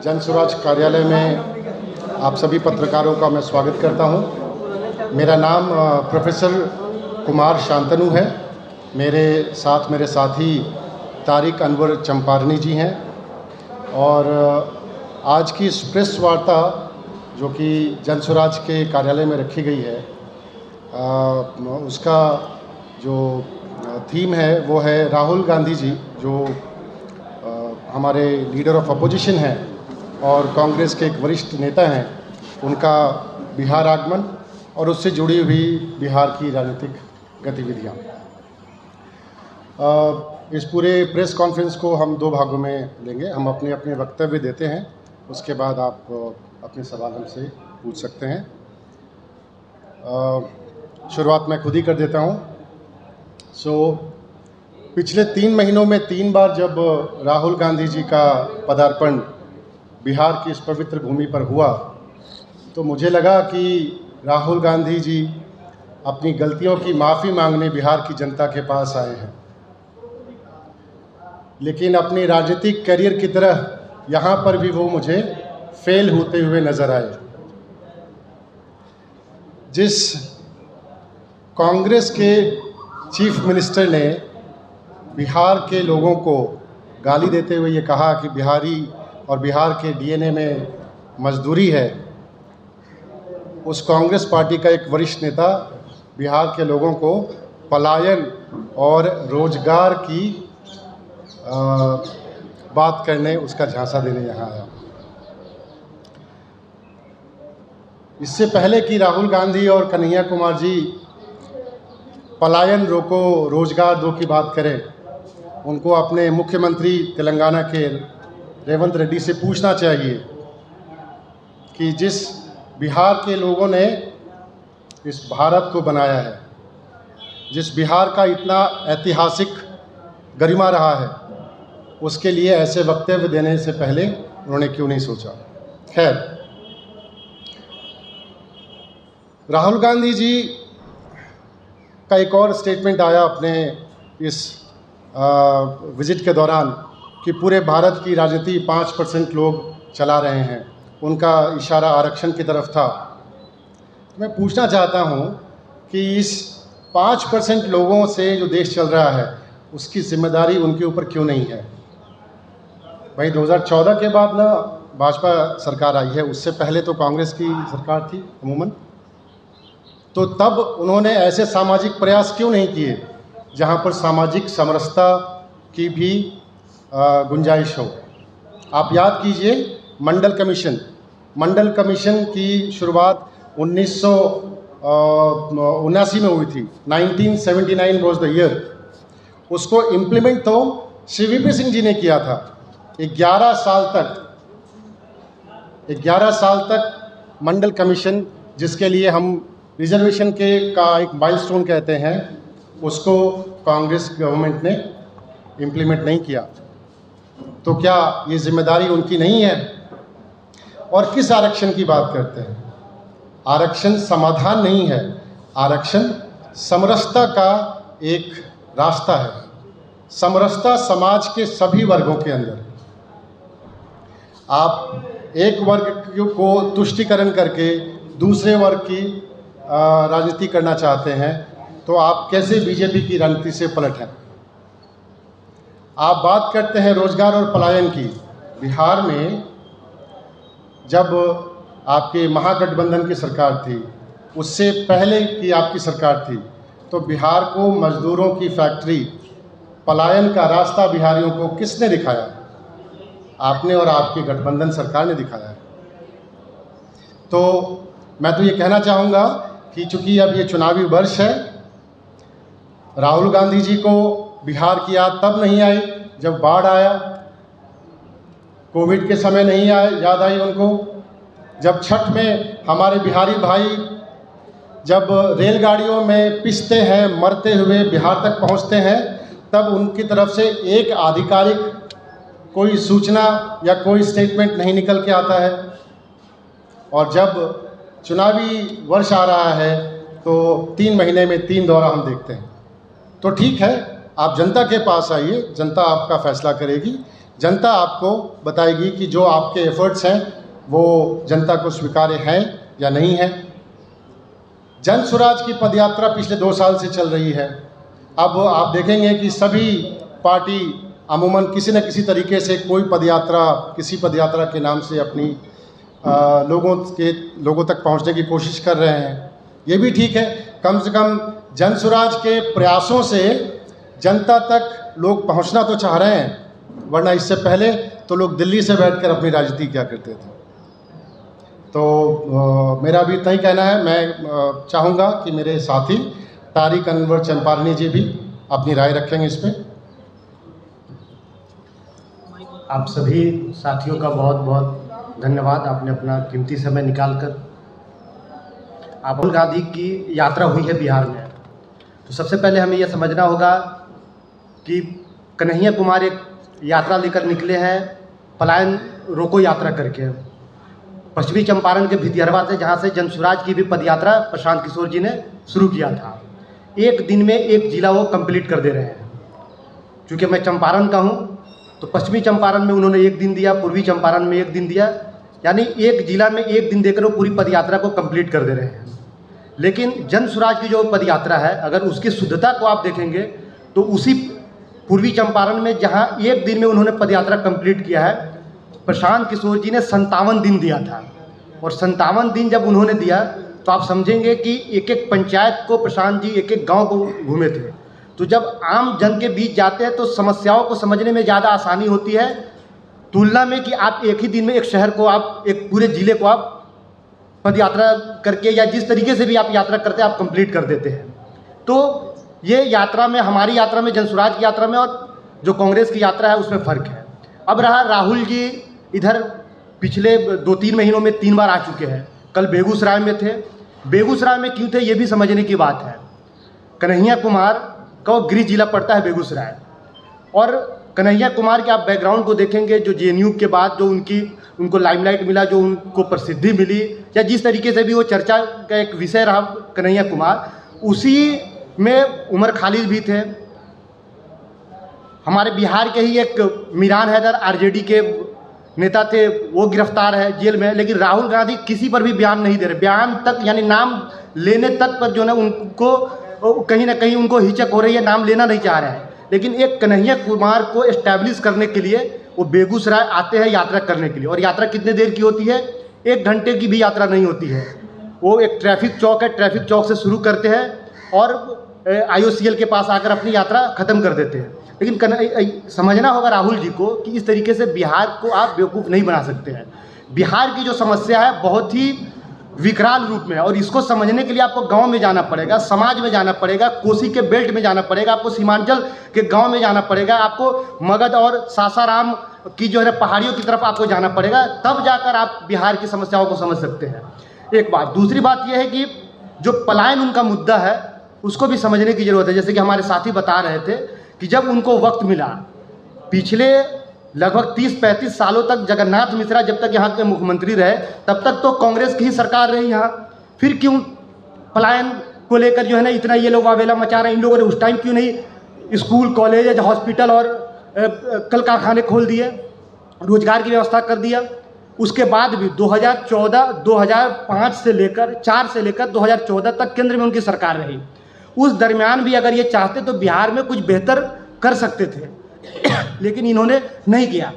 जन स्वराज कार्यालय में आप सभी पत्रकारों का मैं स्वागत करता हूं। मेरा नाम प्रोफेसर कुमार शांतनु है। मेरे साथी तारिक अनवर चंपारनी जी हैं और आज की इस प्रेस वार्ता जो कि जन स्वराज के कार्यालय में रखी गई है उसका जो थीम है वो है राहुल गांधी जी जो हमारे लीडर ऑफ अपोजिशन हैं और कांग्रेस के एक वरिष्ठ नेता हैं, उनका बिहार आगमन और उससे जुड़ी हुई बिहार की राजनीतिक गतिविधियां। इस पूरे प्रेस कॉन्फ्रेंस को हम दो भागों में लेंगे। हम अपने अपने वक्तव्य देते हैं, उसके बाद आप अपने सवाल हमसे पूछ सकते हैं। शुरुआत मैं खुद ही कर देता हूं। पिछले 3 महीनों में 3 बार जब राहुल गांधी जी का पदार्पण बिहार की इस पवित्र भूमि पर हुआ तो मुझे लगा कि राहुल गांधी जी अपनी गलतियों की माफ़ी मांगने बिहार की जनता के पास आए हैं, लेकिन अपनी राजनीतिक करियर की तरह यहाँ पर भी वो मुझे फेल होते हुए नज़र आए। जिस कांग्रेस के चीफ मिनिस्टर ने बिहार के लोगों को गाली देते हुए ये कहा कि बिहारी और बिहार के डीएनए में मजदूरी है, उस कांग्रेस पार्टी का एक वरिष्ठ नेता बिहार के लोगों को पलायन और रोजगार की बात करने, उसका झांसा देने यहाँ आया। इससे पहले कि राहुल गांधी और कन्हैया कुमार जी पलायन रोको रोजगार दो की बात करें, उनको अपने मुख्यमंत्री तेलंगाना के रेवंत रेड्डी से पूछना चाहिए कि जिस बिहार के लोगों ने इस भारत को बनाया है, जिस बिहार का इतना ऐतिहासिक गरिमा रहा है, उसके लिए ऐसे वक्तव्य देने से पहले उन्होंने क्यों नहीं सोचा। खैर, राहुल गांधी जी का एक और स्टेटमेंट आया अपने इस विजिट के दौरान कि पूरे भारत की राजनीति 5% लोग चला रहे हैं। उनका इशारा आरक्षण की तरफ था। मैं पूछना चाहता हूं कि इस 5% लोगों से जो देश चल रहा है उसकी जिम्मेदारी उनके ऊपर क्यों नहीं है। भाई 2014 के बाद ना भाजपा सरकार आई है, उससे पहले तो कांग्रेस की सरकार थी अमूमन, तो तब उन्होंने ऐसे सामाजिक प्रयास क्यों नहीं किए जहां पर सामाजिक समरसता की भी गुंजाइश हो। आप याद कीजिए मंडल कमीशन की शुरुआत 1979 में हुई थी। 1979 वॉज द ईयर। उसको इम्प्लीमेंट तो CVP सिंह जी ने किया था। 11 साल तक मंडल कमीशन, जिसके लिए हम रिजर्वेशन का एक माइलस्टोन कहते हैं, उसको कांग्रेस गवर्नमेंट ने इम्प्लीमेंट नहीं किया। तो क्या ये जिम्मेदारी उनकी नहीं है। और किस आरक्षण की बात करते हैं। आरक्षण समाधान नहीं है, आरक्षण समरसता का एक रास्ता है। समरसता समाज के सभी वर्गों के अंदर। आप एक वर्ग को तुष्टीकरण करके दूसरे वर्ग की राजनीति करना चाहते हैं तो आप कैसे बीजेपी की राजनीति से पलट हैं। आप बात करते हैं रोजगार और पलायन की। बिहार में जब आपके महागठबंधन की सरकार थी, उससे पहले की आपकी सरकार थी, तो बिहार को मजदूरों की फैक्ट्री, पलायन का रास्ता बिहारियों को किसने दिखाया। आपने और आपकी गठबंधन सरकार ने दिखाया है। तो मैं तो ये कहना चाहूँगा कि चूंकि अब ये चुनावी वर्ष है, राहुल गांधी जी को बिहार की याद तब नहीं आई जब बाढ़ आया, कोविड के समय नहीं याद आई उनको, जब छठ में हमारे बिहारी भाई जब रेलगाड़ियों में पिसते हैं, मरते हुए बिहार तक पहुंचते हैं, तब उनकी तरफ से एक आधिकारिक कोई सूचना या कोई स्टेटमेंट नहीं निकल के आता है। और जब चुनावी वर्ष आ रहा है तो 3 महीने में 3 दौरा हम देखते हैं। तो ठीक है, आप जनता के पास आइए, जनता आपका फैसला करेगी जनता आपको बताएगी कि जो आपके एफर्ट्स हैं वो जनता को स्वीकार्य हैं या नहीं है। जन स्वराज की पदयात्रा पिछले 2 साल से चल रही है। अब आप देखेंगे कि सभी पार्टी अमूमन किसी न किसी तरीके से कोई पदयात्रा, किसी पदयात्रा के नाम से अपनी लोगों तक पहुंचने की कोशिश कर रहे हैं। ये भी ठीक है, कम से कम जन स्वराज के प्रयासों से जनता तक लोग पहुंचना तो चाह रहे हैं, वरना इससे पहले तो लोग दिल्ली से बैठकर अपनी राजनीति क्या करते थे। तो मेरा भी इतना ही कहना है। मैं चाहूँगा कि मेरे साथी तारिक अनवर चंपारनी जी भी अपनी राय रखेंगे इस पर। आप सभी साथियों का बहुत बहुत धन्यवाद। आपने अपना कीमती समय निकालकर राहुल गांधी की यात्रा हुई है बिहार में। तो सबसे पहले हमें यह समझना होगा कि कन्हैया कुमार एक यात्रा लेकर निकले हैं, पलायन रोको यात्रा करके, पश्चिमी चंपारण के भितिहरवा से, जहां से जन स्वराज की भी पदयात्रा प्रशांत किशोर जी ने शुरू किया था। एक दिन में एक जिला वो कंप्लीट कर दे रहे हैं। चूँकि मैं चंपारण का हूँ तो पश्चिमी चंपारण में उन्होंने 1 दिन दिया, पूर्वी चंपारण में 1 दिन दिया, यानी एक जिला में 1 दिन देकर वो पूरी पदयात्रा को कंप्लीट कर दे रहे हैं। लेकिन जन स्वराज की जो पदयात्रा है, अगर उसकी शुद्धता को आप देखेंगे तो उसी पूर्वी चंपारण में जहां 1 दिन में उन्होंने पदयात्रा कंप्लीट किया है, प्रशांत किशोर जी ने 57 दिन दिया था। और 57 दिन जब उन्होंने दिया तो आप समझेंगे कि एक एक पंचायत को प्रशांत जी एक एक गांव को घूमे थे। तो जब आम जन के बीच जाते हैं तो समस्याओं को समझने में ज़्यादा आसानी होती है, तुलना में कि आप एक ही दिन में एक शहर को, आप एक पूरे ज़िले को आप पद यात्रा करके या जिस तरीके से भी आप यात्रा करते हैं आप कंप्लीट कर देते हैं। तो ये यात्रा में, हमारी यात्रा में, जन स्वराज की यात्रा में और जो कांग्रेस की यात्रा है उसमें फ़र्क है। अब रहा राहुल जी इधर पिछले 2-3 महीनों में 3 बार आ चुके हैं। कल बेगूसराय में थे। बेगूसराय में क्यों थे ये भी समझने की बात है। कन्हैया कुमार का गृह जिला पड़ता है बेगूसराय, और कन्हैया कुमार के आप बैकग्राउंड को देखेंगे, जो जेएनयू के बाद जो उनको लाइमलाइट मिला, जो उनको प्रसिद्धि मिली, या जिस तरीके से भी वो चर्चा का एक विषय रहा कन्हैया कुमार, उसी में उमर खालिद भी थे। हमारे बिहार के ही एक मीरान हैदर आरजेडी के नेता थे, वो गिरफ्तार है, जेल में। लेकिन राहुल गांधी किसी पर भी बयान नहीं दे रहे। बयान तक, यानी नाम लेने तक पर जो है उनको कहीं ना कहीं उनको हिचक हो रही है, नाम लेना नहीं चाह रहे हैं। लेकिन एक कन्हैया कुमार को एस्टैब्लिश करने के लिए वो बेगूसराय आते हैं यात्रा करने के लिए। और यात्रा कितने देर की होती है? 1 घंटे की भी यात्रा नहीं होती है। वो एक ट्रैफिक चौक है, ट्रैफिक चौक से शुरू करते हैं और IOCL के पास आकर अपनी यात्रा ख़त्म कर देते हैं। लेकिन समझना होगा राहुल जी को कि इस तरीके से बिहार को आप बेवकूफ़ नहीं बना सकते हैं। बिहार की जो समस्या है बहुत ही विकराल रूप में है, और इसको समझने के लिए आपको गांव में जाना पड़ेगा, समाज में जाना पड़ेगा, कोसी के बेल्ट में जाना पड़ेगा, आपको सीमांचल के गांव में जाना पड़ेगा, आपको मगध और सासाराम की जो है पहाड़ियों की तरफ आपको जाना पड़ेगा, तब जाकर आप बिहार की समस्याओं को समझ सकते हैं। एक बात। दूसरी बात यह है कि जो पलायन उनका मुद्दा है उसको भी समझने की ज़रूरत है। जैसे कि हमारे साथी बता रहे थे कि जब उनको वक्त मिला, पिछले लगभग 30-35 सालों तक जगन्नाथ मिश्रा जब तक यहाँ के मुख्यमंत्री रहे तब तक तो कांग्रेस की ही सरकार रही यहाँ। फिर क्यों पलायन को लेकर जो है ना इतना ये लोग वावेला मचा रहे हैं? इन लोगों ने उस टाइम क्यों नहीं स्कूल, कॉलेज, हॉस्पिटल और कल कारखाने खोल दिए, रोजगार की व्यवस्था कर दिया? उसके बाद भी 2005 से लेकर 2014 तक केंद्र में उनकी सरकार रही। उस दरमियान भी अगर ये चाहते तो बिहार में कुछ बेहतर कर सकते थे, लेकिन इन्होंने नहीं किया।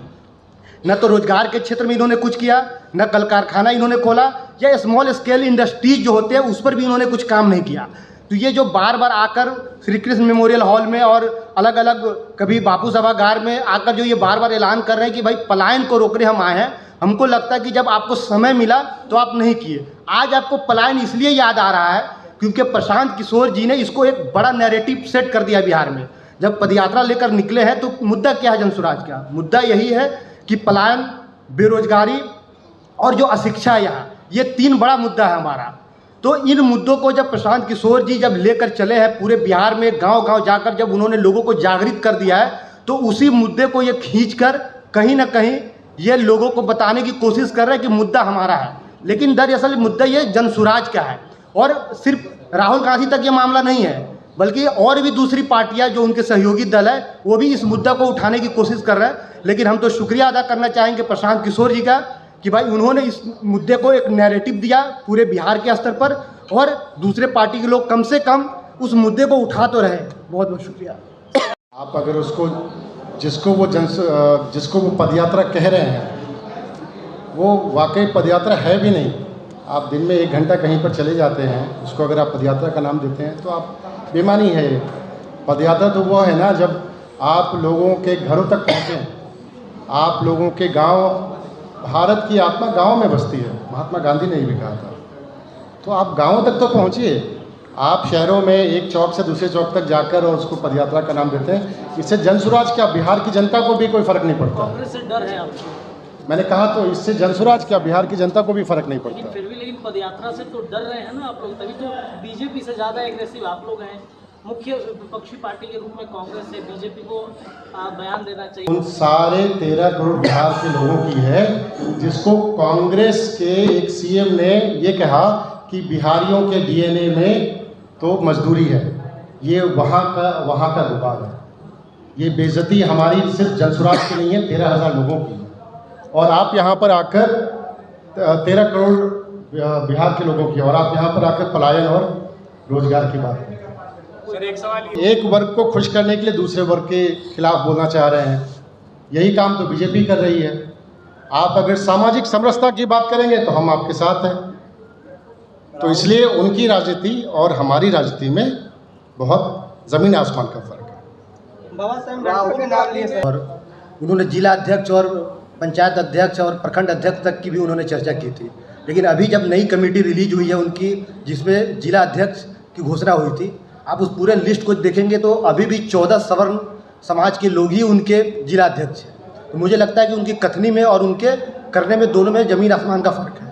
न तो रोजगार के क्षेत्र में इन्होंने कुछ किया, न कल कारखाना इन्होंने खोला, या स्मॉल स्केल इंडस्ट्रीज जो होते हैं उस पर भी इन्होंने कुछ काम नहीं किया। तो ये जो बार बार आकर श्री कृष्ण मेमोरियल हॉल में और अलग अलग कभी बापू सभागार में आकर जो ये बार बार ऐलान कर रहे हैं कि भाई पलायन को रोकने हम आए हैं, हमको लगता है कि जब आपको समय मिला तो आप नहीं किए। आज आपको पलायन इसलिए याद आ रहा है क्योंकि प्रशांत किशोर जी ने इसको एक बड़ा नैरेटिव सेट कर दिया बिहार में। जब पदयात्रा लेकर निकले हैं तो मुद्दा क्या है जन स्वराज का? मुद्दा यही है कि पलायन, बेरोजगारी और जो अशिक्षा है यहाँ, ये 3 बड़ा मुद्दा है हमारा। तो इन मुद्दों को जब प्रशांत किशोर जी जब लेकर चले हैं पूरे बिहार में, गांव-गांव जाकर जब उन्होंने लोगों को जागृत कर दिया है, तो उसी मुद्दे को ये खींचकर कहीं ना कहीं ये लोगों को बताने की कोशिश कर रहे हैं कि मुद्दा हमारा है। लेकिन दरअसल मुद्दा ये जन स्वराज का है, और सिर्फ राहुल गांधी तक ये मामला नहीं है। बल्कि और भी दूसरी पार्टियां जो उनके सहयोगी दल है वो भी इस मुद्दा को उठाने की कोशिश कर रहे हैं। लेकिन हम तो शुक्रिया अदा करना चाहेंगे प्रशांत किशोर जी का कि भाई उन्होंने इस मुद्दे को एक नैरेटिव दिया पूरे बिहार के स्तर पर, और दूसरे पार्टी के लोग कम से कम उस मुद्दे को उठा तो रहे। बहुत बहुत शुक्रिया। आप अगर उसको जिसको वो पदयात्रा कह रहे हैं वो वाकई पदयात्रा है भी नहीं। आप दिन में 1 घंटा कहीं पर चले जाते हैं, उसको अगर आप पदयात्रा का नाम देते हैं तो आप बेईमानी है। पदयात्रा तो वो है ना जब आप लोगों के घरों तक पहुँचें, आप लोगों के गांव, भारत की आत्मा गांव में बसती है, महात्मा गांधी ने भी कहा था। तो आप गांवों तक तो पहुँचिए। आप शहरों में एक चौक से दूसरे चौक तक जाकर और उसको पदयात्रा का नाम देते हैं, इससे जनसुराज क्या, बिहार की जनता को भी कोई फ़र्क नहीं पड़ता। कांग्रेस से डर है आपको? मैंने कहा तो इससे जनसुराज क्या, बिहार की जनता को भी फ़र्क नहीं पड़ता। लेकिन पदयात्रा से तो डर रहे हैं ना आप लोग, तभी तो बीजेपी से ज़्यादा एग्रेसिव आप लोग हैं। मुख्य विपक्षी पार्टी के रूप में कांग्रेस से बीजेपी को बयान देना चाहिए। उन सारे 13 करोड़ बिहार के लोगों की है जिसको कांग्रेस के एक सीएम ने ये कहा कि बिहारियों के डीएनए में तो मजदूरी है। ये वहाँ का विवाद है। ये बेइज्जती हमारी सिर्फ जनसुराज की नहीं है, 13,000 लोगों की है। और आप यहाँ पर आकर 13 करोड़ बिहार के लोगों की, और आप यहाँ पर आकर पलायन और रोजगार की बात करते हैं। एक वर्ग को खुश करने के लिए दूसरे वर्ग के खिलाफ बोलना चाह रहे हैं। यही काम तो बीजेपी कर रही है। आप अगर सामाजिक समरसता की बात करेंगे तो हम आपके साथ हैं। तो इसलिए उनकी राजनीति और हमारी राजनीति में बहुत ज़मीन आसमान का फर्क है। और उन्होंने जिला अध्यक्ष और पंचायत अध्यक्ष और प्रखंड अध्यक्ष तक की भी उन्होंने चर्चा की थी। लेकिन अभी जब नई कमेटी रिलीज हुई है उनकी, जिसमें जिला अध्यक्ष की घोषणा हुई थी, आप उस पूरे लिस्ट को देखेंगे तो अभी भी 14 सवर्ण समाज के लोग ही उनके जिला अध्यक्ष हैं। तो मुझे लगता है कि उनकी कथनी में और उनके करने में दोनों में ज़मीन आसमान का फ़र्क है।